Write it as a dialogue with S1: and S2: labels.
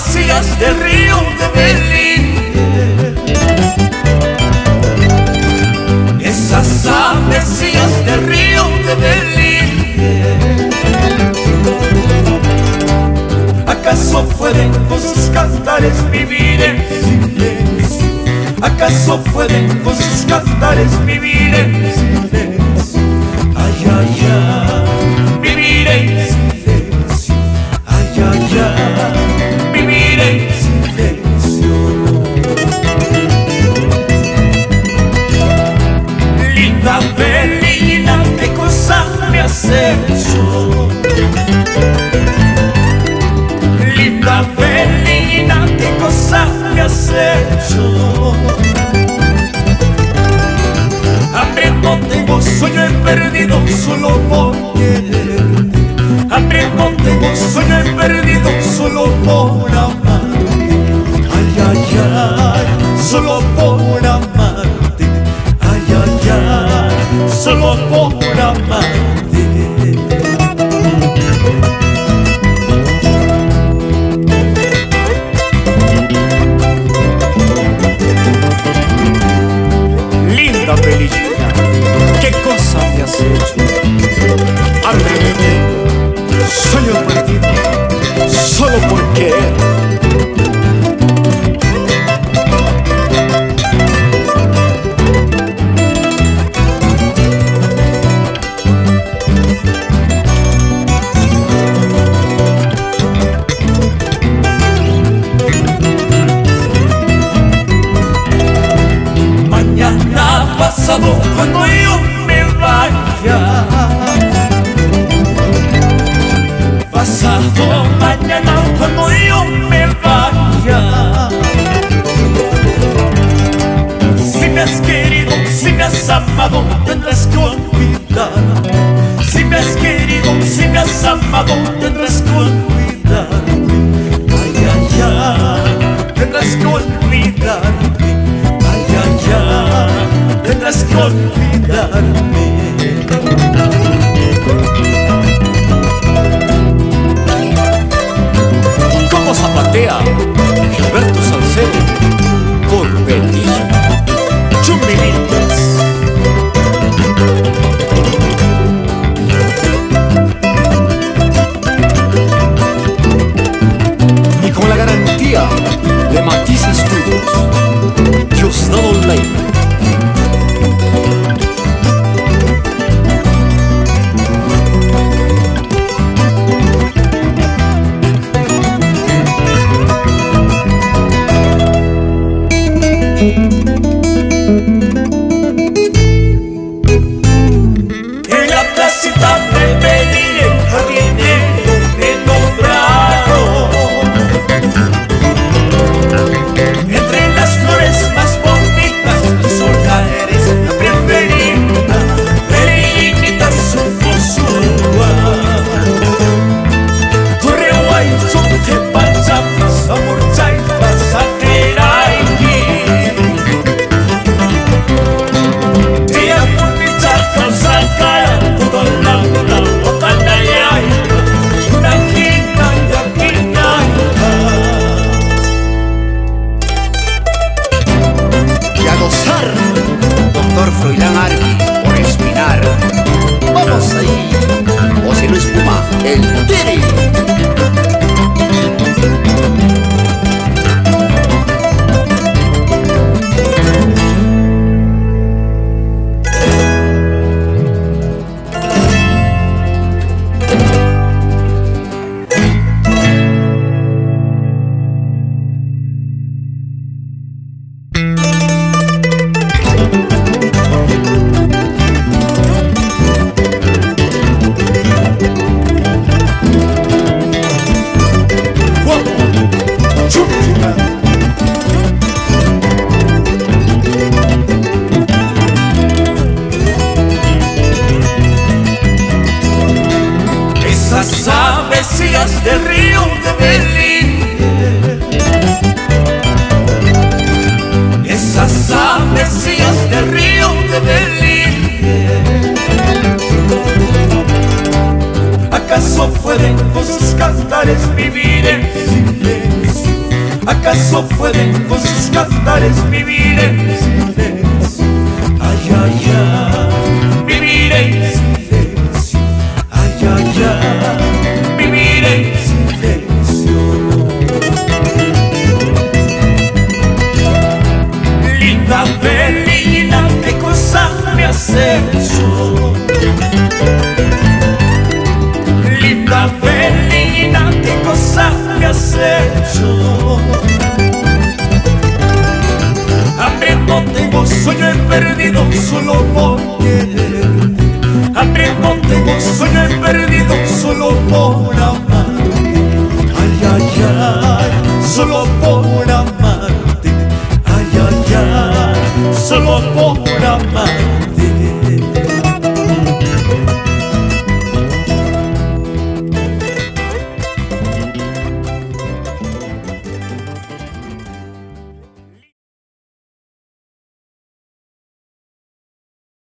S1: avecillas del río de Belín. Esas avecillas del río de Belín. ¿Acaso pueden con sus cantares vivir en silencio? ¿Acaso pueden con sus cantares vivir en silencio? Ay, ay, ay, vivir en silencio. Ay, ay, ay, vivir en silencio. Linda Belina, ¿qué cosa me has hecho? Linda Belina, ¿qué cosa me has hecho? Hambre no tengo, sueño he perdido solo por quererte. Hambre no tengo, sueño he perdido solo por amarte. Ay, ay, ay, solo por amarte. Ay, ay, ay, solo por amarte. Linda Belina, ¿qué cosa me has hecho? Hambre no tengo, sueño perdido, solo por querer. Pasado cuando yo me vaya, pasado mañana cuando yo me vaya. Si me has querido, si me has amado, tendrás que olvidarme. Si me has querido, si me has amado, tendrás que olvidarme. Ay, ay, ay, tendrás que olvidarme. Ay, ay, ay, tendrás que olvidarme. ¿Cómo zapatea Gilberto Salcedo con Betillo? Chumbilitas. Y con la garantía de Matiz Estudios, Diosdado Leiva. En la placita de Belín, el jardinero me nombraron entre las flores más bonitas. Sola eres la preferida, Belinita su hermosura. Torreguay, que pasa, amor, chay, pasajerai.
S2: Froilán Arqui, por Espinar. Vamos ahí, o si no espuma, el Tiri.
S1: Esas avecillas del río de Belín. Esas avecillas del río de Belín. ¿Acaso pueden con sus cantares vivir en silencio? ¿Acaso pueden con sus cantares vivir en silencio? Ay, ay, ay, vivir en silencio. Ay, ay, ay, vivir en silencio. Linda felina, ¿qué cosa me has hecho? Linda felina, ¿qué cosa me has hecho? Hambre no tengo, sueño he perdido solo por quererte. Hambre no tengo, sueño he perdido solo por amor.